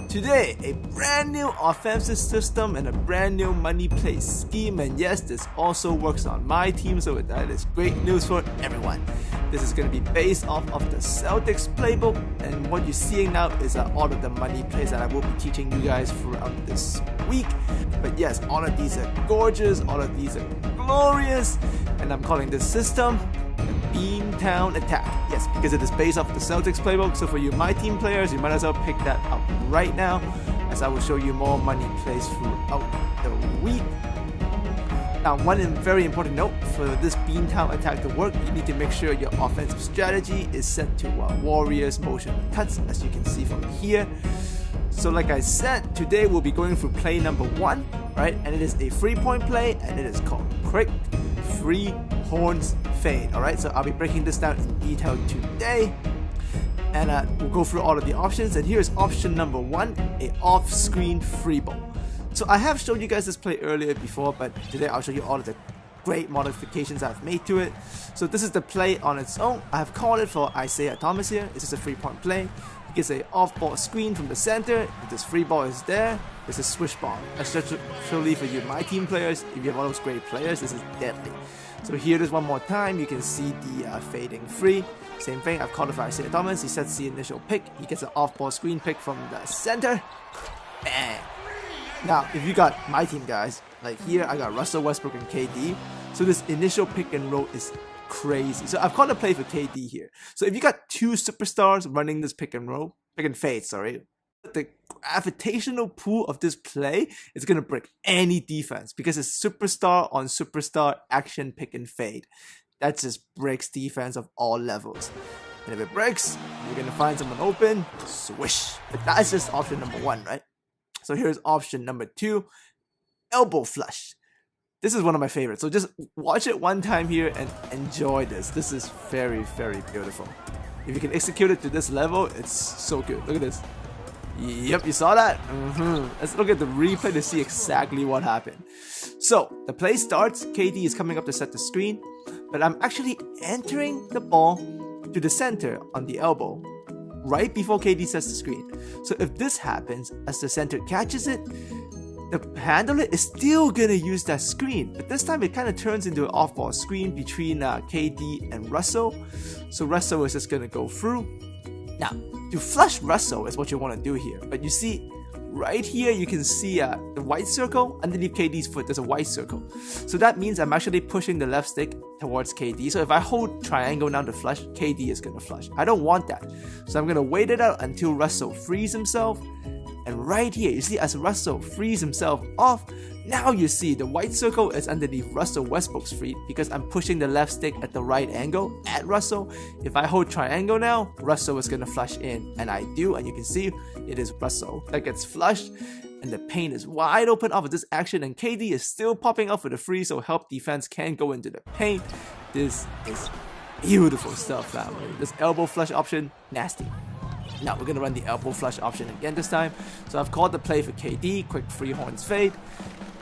Today, a brand new offensive system and a brand new money play scheme, and yes, this also works on my team, so that is great news for everyone. This is going to be based off of the Celtics playbook, and what you're seeing now is all of the money plays that I will be teaching you guys throughout this week. But yes, all of these are gorgeous, all of these are glorious, and I'm calling this system Beantown Attack. Yes, because it is based off the Celtics playbook, so for you MyTeam players, you might as well pick that up right now, as I will show you more money plays throughout the week. Now, one very important note, for this Beantown Attack to work, you need to make sure your offensive strategy is set to Warriors motion cuts, as you can see from here. So like I said, today we'll be going through play number 1, right? And it is a 3-point play, and it is called Quick Free Horns Fade. Alright, so I'll be breaking this down in detail today, and we'll go through all of the options. And here's option number 1, a off-screen free ball. So I have showed you guys this play earlier before, but today I'll show you all of the great modifications I've made to it. So this is the play on its own. I have called it for Isaiah Thomas here. This is a 3-point play. He gets a off-ball screen from the center. If this free ball is there, there's a swish ball. Especially for you MyTeam players, if you have all those great players, this is deadly. So here it is one more time. You can see the fading free. Same thing, I've called it for Isaiah Thomas. He sets the initial pick. He gets an off-ball screen pick from the center. Bang! Now, if you got my team guys, like here I got Russell Westbrook and KD. So this initial pick and roll is crazy. So I've called a play for KD here. So if you got two superstars running this pick and fade, sorry, the gravitational pull of this play is going to break any defense because it's superstar on superstar action pick and fade. That just breaks defense of all levels. And if it breaks, you're going to find someone open, swish. But that's just option number 1, right? So here's option number 2, elbow flush. This is one of my favorites. So just watch it one time here and enjoy this. This is very, very beautiful. If you can execute it to this level, it's so good. Look at this. Yep, you saw that? Let's look at the replay to see exactly what happened. So the play starts. KD is coming up to set the screen, but I'm actually entering the ball to the center on the elbow right before KD sets the screen. So if this happens, as the center catches it, the handler is still gonna use that screen, but this time it kind of turns into an off-ball screen between KD and Russell. So Russell is just gonna go through. Now, to flush Russell is what you want to do here, but you see right here you can see the white circle underneath KD's foot. There's a white circle, so that means I'm actually pushing the left stick towards KD. So if I hold triangle down to flush, KD is gonna flush. I don't want that, so I'm gonna wait it out until Russell frees himself. And right here, you see as Russell frees himself off, now you see the white circle is underneath Russell Westbrook's feet because I'm pushing the left stick at the right angle at Russell. If I hold triangle now, Russell is going to flush in, and I do, and you can see it is Russell that gets flushed, and the paint is wide open off of this action, and KD is still popping up for the free, so help defense can go into the paint. This is beautiful stuff, family. This elbow flush option, nasty. Now we're going to run the elbow flush option again this time. So I've called the play for KD, quick free horns fade.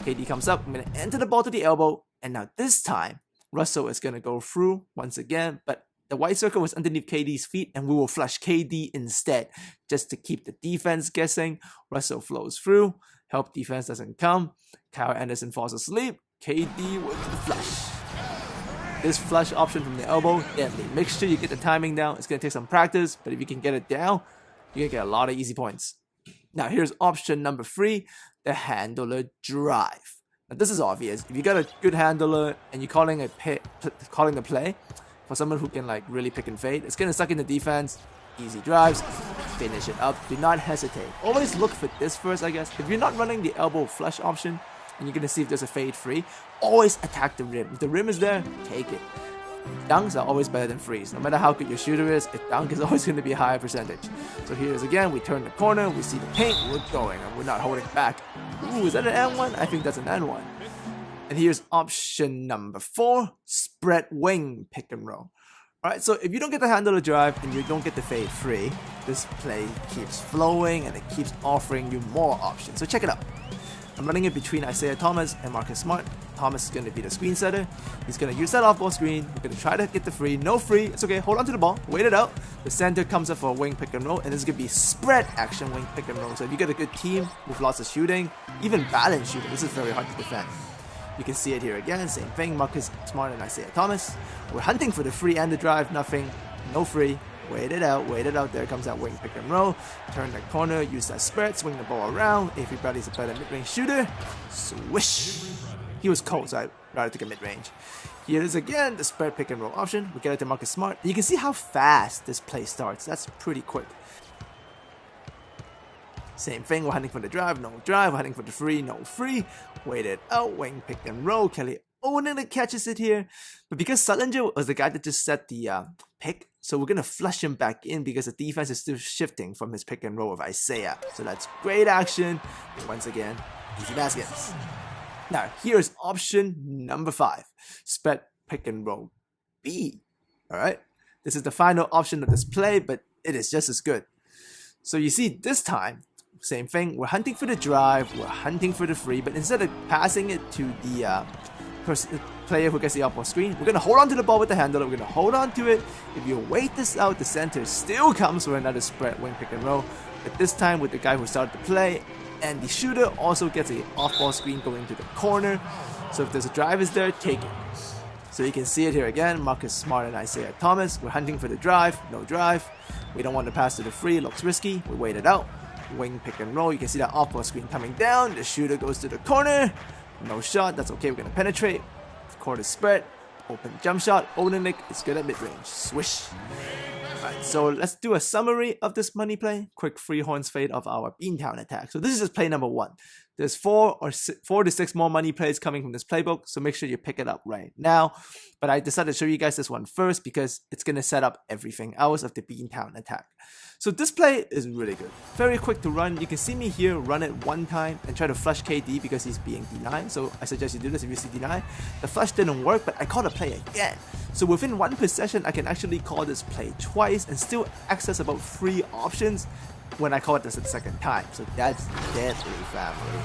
KD comes up, I'm going to enter the ball to the elbow, and now this time, Russell is going to go through once again, but the white circle was underneath KD's feet, and we will flush KD instead, just to keep the defense guessing. Russell flows through, help defense doesn't come, Kyle Anderson falls asleep, KD with the flush. This flush option from the elbow, deadly. Make sure you get the timing down. It's going to take some practice, but if you can get it down, you're going to get a lot of easy points. Now here's option number 3, the handler drive. Now this is obvious. If you got a good handler and you're calling the play for someone who can like really pick and fade, it's going to suck in the defense. Easy drives, finish it up. Do not hesitate. Always look for this first, I guess. If you're not running the elbow flush option, and you're going to see if there's a fade free, always attack the rim. If the rim is there, take it. Dunks are always better than frees. No matter how good your shooter is, a dunk is always going to be a higher percentage. So here's again, we turn the corner, we see the paint, we're going, and we're not holding back. Ooh, is that an N1? I think that's an N1. And here's option number 4, spread wing pick and roll. Alright, so if you don't get the handler drive and you don't get the fade free, this play keeps flowing and it keeps offering you more options. So check it out. I'm running it between Isaiah Thomas and Marcus Smart. Thomas is going to be the screen setter. He's going to use that off-ball screen. We're going to try to get the free. No free. It's okay. Hold on to the ball. Wait it out. The center comes up for a wing pick and roll, and this is going to be spread action wing pick and roll. So if you get a good team with lots of shooting, even balanced shooting, this is very hard to defend. You can see it here again. Same thing. Marcus Smart and Isaiah Thomas. We're hunting for the free and the drive. Nothing. No free. Wait it out, wait it out. There comes that wing pick and roll. Turn the corner, use that spread, swing the ball around. Everybody's a better mid-range shooter. Swish. He was cold, so I'd rather take a mid-range. Here it is again, the spread pick and roll option. We get it to Marcus Smart. You can see how fast this play starts. That's pretty quick. Same thing, we're hunting for the drive, no drive. We're hunting for the free, no free. Wait it out, wing pick and roll. Kelly Olynyk catches it here. But because Sullinger was the guy that just set the pick, so we're going to flush him back in because the defense is still shifting from his pick and roll of Isaiah. So that's great action. And once again, easy baskets. Now, here's option number 5. Spread pick and roll B. Alright? This is the final option of this play, but it is just as good. So you see, this time, same thing. We're hunting for the drive. We're hunting for the free. But instead of passing it to the player who gets the up on screen, we're going to hold on to the ball with the handle. We're going to hold on to it. If you wait this out, the center still comes for another spread wing pick and roll. But this time with the guy who started the play, and the shooter also gets a off-ball screen going to the corner. So if there's a drive is there, take it. So you can see it here again. Marcus Smart and Isaiah Thomas. We're hunting for the drive. No drive. We don't want to pass to the free. Looks risky. We wait it out. Wing pick and roll. You can see that off-ball screen coming down. The shooter goes to the corner. No shot. That's okay. We're going to penetrate. Court is spread. Open jump shot. Olynyk is good at mid-range. Swish. Alright, so let's do a summary of this money play. Quick free horns fade of our Beantown attack. So this is just play number 1. There's 4 to 6 more money plays coming from this playbook, so make sure you pick it up right now. But I decided to show you guys this one first because it's going to set up everything else of the Beantown attack. So this play is really good. Very quick to run. You can see me here run it one time and try to flush KD because he's being denied. So I suggest you do this if you see denied. The flush didn't work, but I called the play again. So within one possession, I can actually call this play twice and still access about 3 options when I call it this the second time. So that's deadly, family.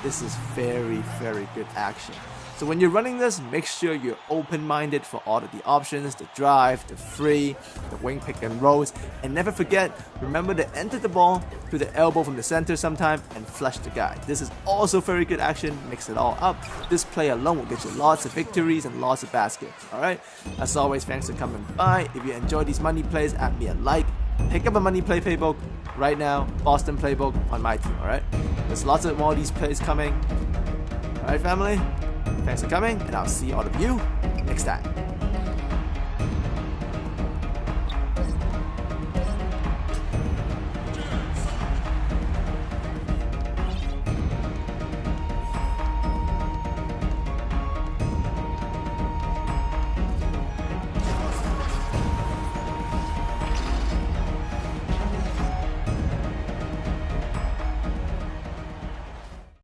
This is very, very good action. So when you're running this, make sure you're open-minded for all of the options, the drive, the free, the wing pick and rolls, and never forget, remember to enter the ball to the elbow from the center sometime and flush the guy. This is also very good action, mix it all up. This play alone will get you lots of victories and lots of baskets, alright? As always, thanks for coming by. If you enjoy these money plays, add me a like. Pick up a money play playbook right now, Boston playbook on MyTeam, alright? There's lots of more of these plays coming. Alright, family? Thanks for coming, and I'll see all of you next time.